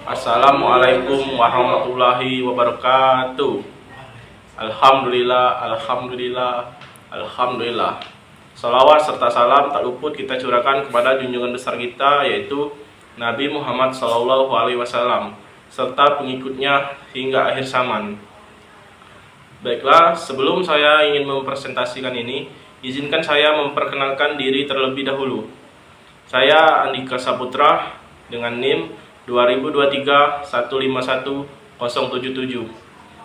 Assalamualaikum warahmatullahi wabarakatuh. Alhamdulillah, alhamdulillah, alhamdulillah. Salawat serta salam tak luput kita curahkan kepada junjungan besar kita, yaitu Nabi Muhammad SAW, serta pengikutnya hingga akhir zaman. Baiklah, sebelum saya ingin mempresentasikan ini, izinkan saya memperkenalkan diri terlebih dahulu. Saya Andika Saputra dengan NIM 2023151077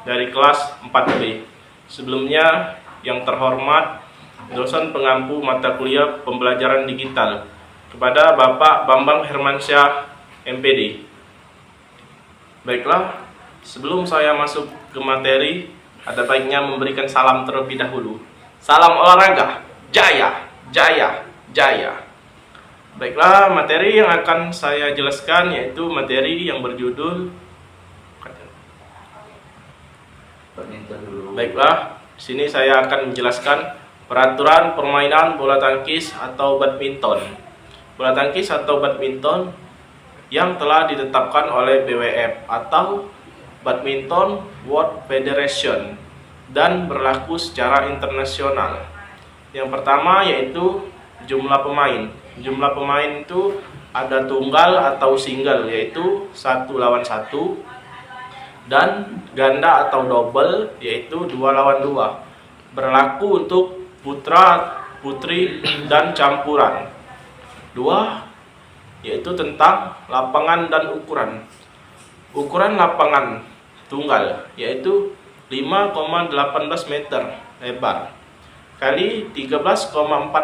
dari kelas 4B. Sebelumnya, yang terhormat dosen pengampu mata kuliah pembelajaran digital kepada Bapak Bambang Hermansyah MPD. Baiklah, sebelum saya masuk ke materi, ada baiknya memberikan salam terlebih dahulu. Salam olahraga, jaya, jaya, jaya. Baiklah, materi yang akan saya jelaskan yaitu materi yang berjudul Baiklah, di sini saya akan menjelaskan peraturan permainan bola tangkis atau badminton. Bola tangkis atau badminton yang telah ditetapkan oleh BWF atau Badminton World Federation dan berlaku secara internasional. Yang pertama yaitu jumlah pemain. Jumlah pemain itu ada tunggal atau single, yaitu 1 lawan 1, dan ganda atau double, yaitu 2 lawan 2. Berlaku untuk putra, putri, dan campuran. 2 yaitu tentang lapangan dan ukuran. Ukuran lapangan tunggal yaitu 5,18 meter lebar kali 13,4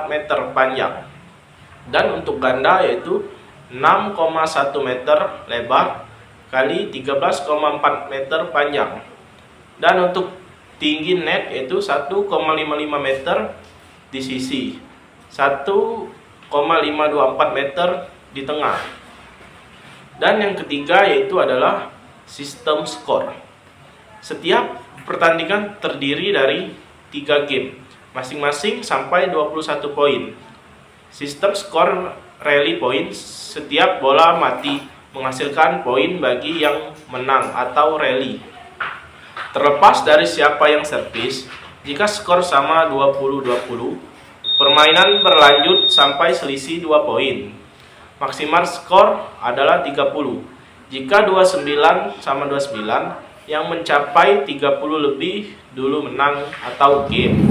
meter panjang. Dan untuk ganda yaitu 6,1 meter lebar kali 13,4 meter panjang. Dan untuk tinggi net yaitu 1,55 meter di sisi, 1,524 meter di tengah. Dan yang ketiga yaitu adalah sistem skor. Setiap pertandingan terdiri dari 3 game, masing-masing sampai 21 poin. Sistem skor rally point, setiap bola mati menghasilkan poin bagi yang menang atau rally. Terlepas dari siapa yang servis, jika skor sama 20-20, permainan berlanjut sampai selisih 2 poin. Maksimal skor adalah 30. Jika 29 sama 29, yang mencapai 30 lebih dulu menang atau game.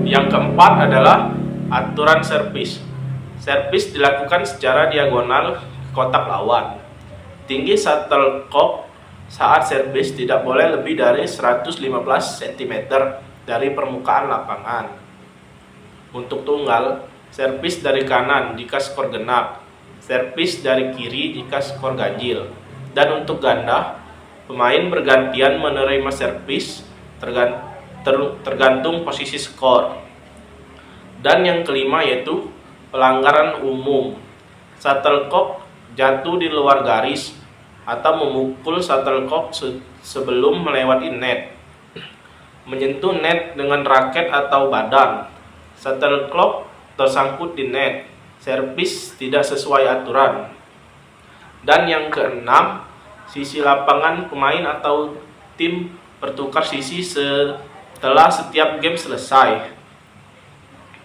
Yang keempat adalah aturan servis. Servis dilakukan secara diagonal kotak lawan. Tinggi shuttlecock saat servis tidak boleh lebih dari 115 cm dari permukaan lapangan. Untuk tunggal, servis dari kanan jika skor genap, servis dari kiri jika skor ganjil. Dan untuk ganda, pemain bergantian menerima servis tergantung posisi skor. Dan yang kelima yaitu pelanggaran umum. Shuttlecock jatuh di luar garis atau memukul shuttlecock sebelum melewati net. Menyentuh net dengan raket atau badan. Shuttlecock tersangkut di net. Servis tidak sesuai aturan. Dan yang keenam, sisi lapangan pemain atau tim bertukar sisi setelah setiap game selesai.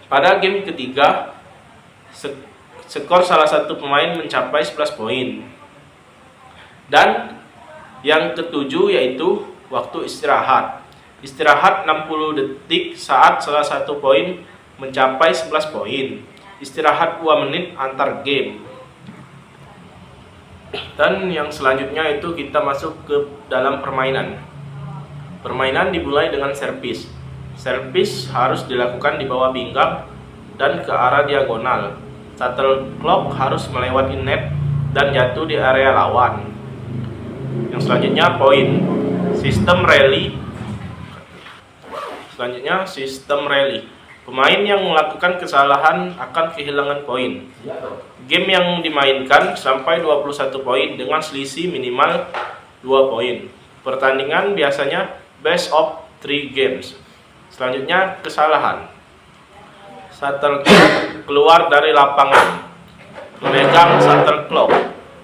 Pada game ketiga, skor salah satu pemain mencapai 11 poin. Dan yang ketujuh yaitu waktu istirahat. Istirahat 60 detik saat salah satu poin mencapai 11 poin. Istirahat 2 menit antar game. Dan yang selanjutnya itu kita masuk ke dalam permainan. Permainan dimulai dengan servis. Servis harus dilakukan di bawah pinggang dan ke arah diagonal. Shuttlecock harus melewati net dan jatuh di area lawan. Yang selanjutnya poin. Sistem rally. Selanjutnya sistem rally. Pemain yang melakukan kesalahan akan kehilangan poin. Game yang dimainkan sampai 21 poin dengan selisih minimal 2 poin. Pertandingan biasanya best of 3 games. Selanjutnya kesalahan. Shuttlecock keluar dari lapangan. Memegang shuttlecock.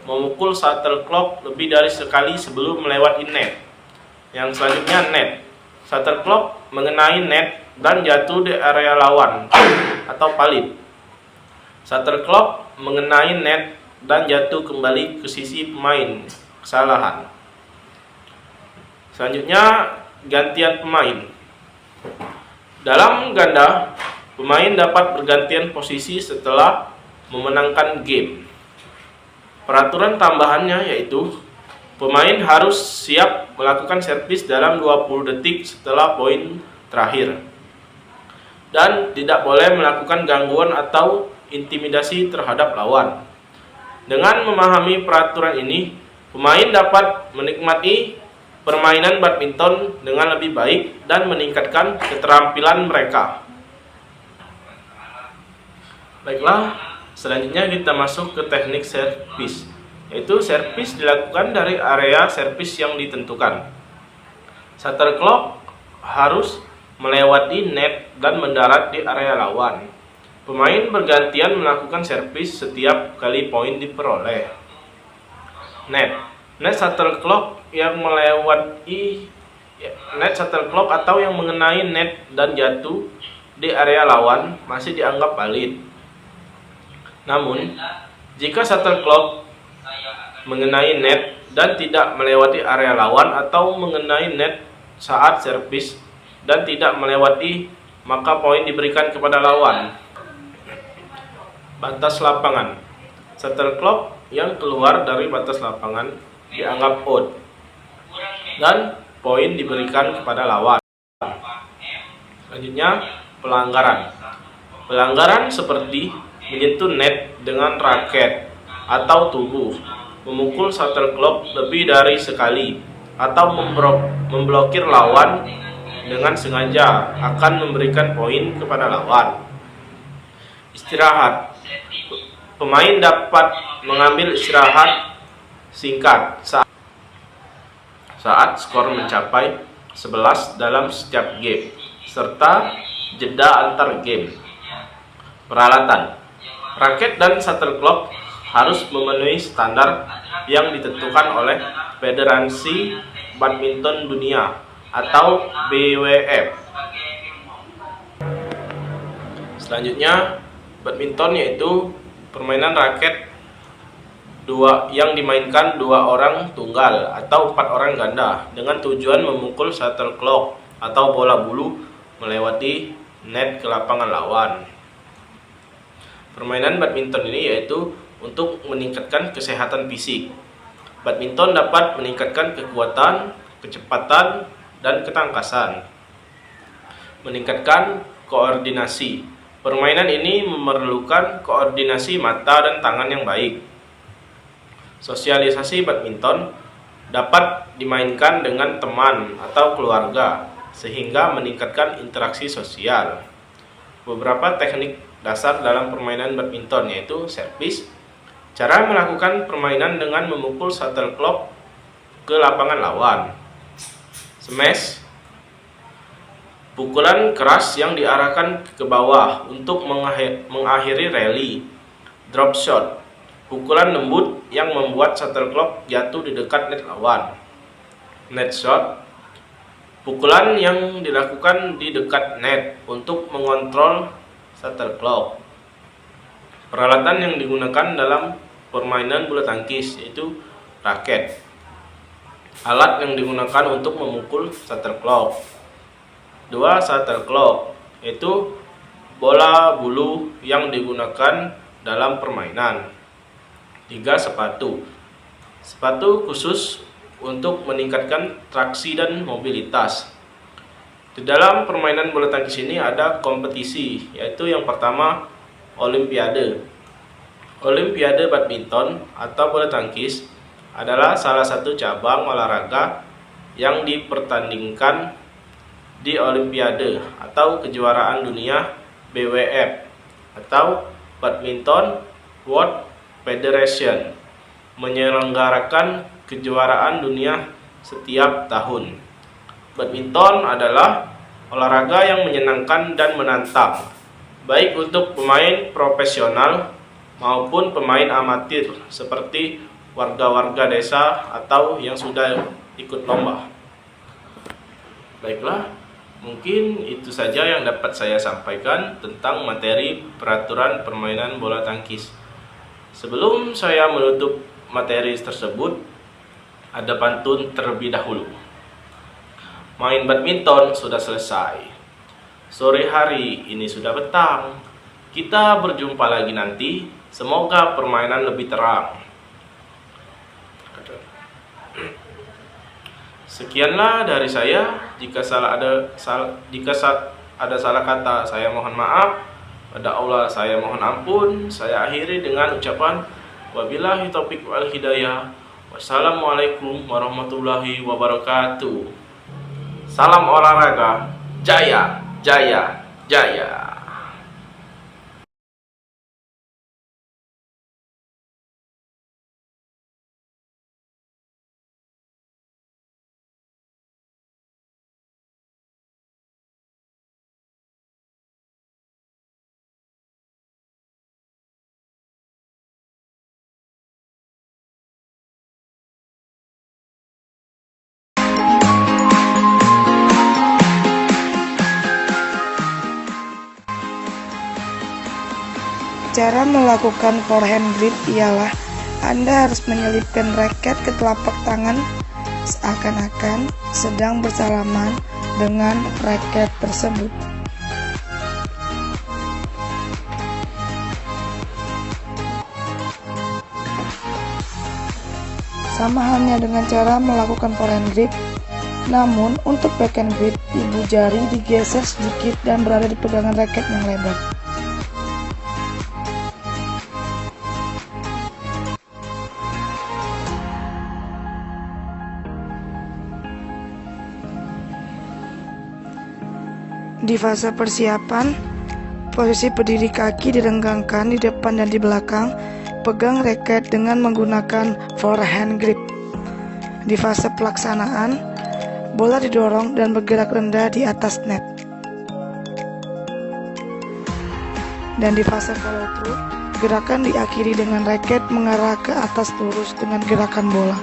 memukul shuttlecock lebih dari sekali sebelum melewati net. Yang selanjutnya net. Shuttlecock mengenai net dan jatuh di area lawan atau palit. Shuttlecock mengenai net dan jatuh kembali ke sisi pemain. Kesalahan. Selanjutnya gantian pemain. Dalam ganda, pemain dapat bergantian posisi setelah memenangkan game. Peraturan tambahannya yaitu pemain harus siap melakukan servis dalam 20 detik setelah poin terakhir dan tidak boleh melakukan gangguan atau intimidasi terhadap lawan. Dengan memahami peraturan ini, pemain dapat menikmati permainan badminton dengan lebih baik dan meningkatkan keterampilan mereka. Baiklah, selanjutnya kita masuk ke teknik servis, yaitu servis dilakukan dari area servis yang ditentukan. Shuttlecock harus melewati net dan mendarat di area lawan. Pemain bergantian melakukan servis setiap kali poin diperoleh. Net shuttlecock yang melewati net shuttlecock atau yang mengenai net dan jatuh di area lawan masih dianggap valid. Namun, jika shuttlecock mengenai net dan tidak melewati area lawan atau mengenai net saat servis dan tidak melewati, maka poin diberikan kepada lawan. Batas lapangan. Shuttlecock yang keluar dari batas lapangan dianggap out dan poin diberikan kepada lawan. Selanjutnya, pelanggaran. Pelanggaran seperti menyentuh net dengan raket atau tubuh, memukul shuttlecock lebih dari sekali, atau memblokir lawan dengan sengaja akan memberikan poin kepada lawan. Istirahat. Pemain dapat mengambil istirahat singkat saat skor mencapai 11 dalam setiap game, serta jeda antar game. Peralatan. Raket dan shuttlecock harus memenuhi standar yang ditentukan oleh Federasi Badminton Dunia atau BWF. Selanjutnya, badminton yaitu permainan raket yang dimainkan 2 orang tunggal atau 4 orang ganda dengan tujuan memukul shuttlecock atau bola bulu melewati net ke lapangan lawan. Permainan badminton ini yaitu untuk meningkatkan kesehatan fisik. Badminton dapat meningkatkan kekuatan, kecepatan, dan ketangkasan. Meningkatkan koordinasi. Permainan ini memerlukan koordinasi mata dan tangan yang baik. Sosialisasi badminton dapat dimainkan dengan teman atau keluarga sehingga meningkatkan interaksi sosial. Beberapa teknik dasar dalam permainan badminton yaitu servis, cara melakukan permainan dengan memukul shuttlecock ke lapangan lawan. Smash, pukulan keras yang diarahkan ke bawah untuk mengakhiri rally. Drop shot, pukulan lembut yang membuat shuttlecock jatuh di dekat net lawan. Net shot, pukulan yang dilakukan di dekat net untuk mengontrol shuttlecock. Peralatan yang digunakan dalam permainan bulu tangkis yaitu raket. Alat yang digunakan untuk memukul shuttlecock. 2 shuttlecock, yaitu bola bulu yang digunakan dalam permainan. 3 sepatu. Sepatu khusus untuk meningkatkan traksi dan mobilitas. Di dalam permainan bola tangkis ini ada kompetisi, yaitu yang pertama Olimpiade. Olimpiade badminton atau bola tangkis adalah salah satu cabang olahraga yang dipertandingkan di Olimpiade atau kejuaraan dunia BWF atau Badminton World Federation, menyelenggarakan kejuaraan dunia setiap tahun. Badminton adalah olahraga yang menyenangkan dan menantang, baik untuk pemain profesional maupun pemain amatir seperti warga-warga desa atau yang sudah ikut lomba. Baiklah, mungkin itu saja yang dapat saya sampaikan tentang materi peraturan permainan bola tangkis. Sebelum saya menutup materi tersebut, ada pantun terlebih dahulu. Main badminton sudah selesai. Sore hari ini sudah petang. Kita berjumpa lagi nanti. Semoga permainan lebih terang. Sekianlah dari saya. Jika ada salah kata, saya mohon maaf. Pada Allah saya mohon ampun. Saya akhiri dengan ucapan wabillahi taufiq wal hidayah. Wassalamualaikum warahmatullahi wabarakatuh. Salam olahraga. Jaya, jaya, jaya. Cara melakukan forehand grip ialah Anda harus menyelipkan raket ke telapak tangan seakan-akan sedang bersalaman dengan raket tersebut. Sama halnya dengan cara melakukan forehand grip, namun untuk backhand grip, ibu jari digeser sedikit dan berada di pegangan raket yang lebar. Di fase persiapan, posisi berdiri kaki direnggangkan di depan dan di belakang, pegang raket dengan menggunakan forehand grip. Di fase pelaksanaan, bola didorong dan bergerak rendah di atas net. Dan di fase follow through, gerakan diakhiri dengan raket mengarah ke atas lurus dengan gerakan bola.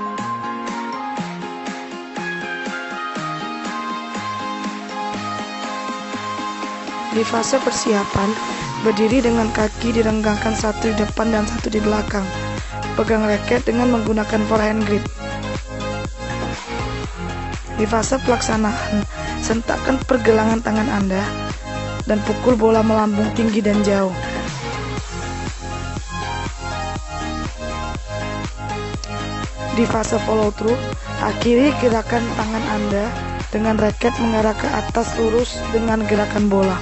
Di fase persiapan, berdiri dengan kaki direnggangkan satu di depan dan satu di belakang. Pegang raket dengan menggunakan forehand grip. Di fase pelaksanaan, sentakkan pergelangan tangan Anda dan pukul bola melambung tinggi dan jauh. Di fase follow through, akhiri gerakan tangan Anda dengan raket mengarah ke atas lurus dengan gerakan bola.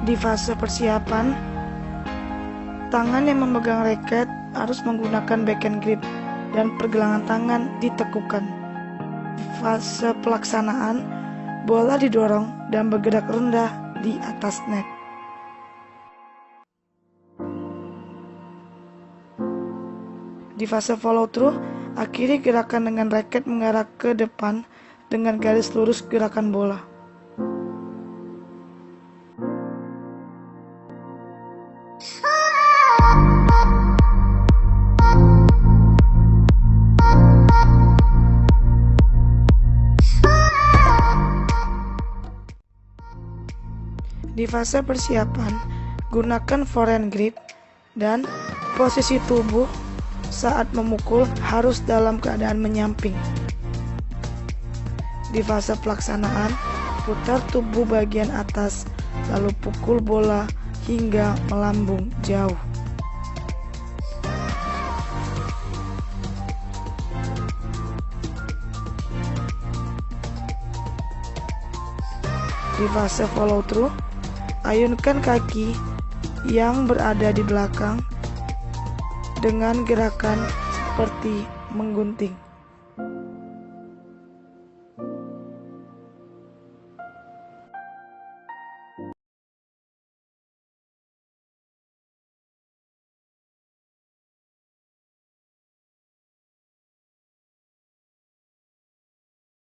Di fase persiapan, tangan yang memegang raket harus menggunakan backhand grip dan pergelangan tangan ditekukan. Fase pelaksanaan, bola didorong dan bergerak rendah di atas net. Di fase follow through, akhiri gerakan dengan raket mengarah ke depan dengan garis lurus gerakan bola. Di fase persiapan, gunakan forehand grip dan posisi tubuh saat memukul harus dalam keadaan menyamping. Di fase pelaksanaan, putar tubuh bagian atas, lalu pukul bola hingga melambung jauh. Di fase follow through, ayunkan kaki yang berada di belakang dengan gerakan seperti menggunting.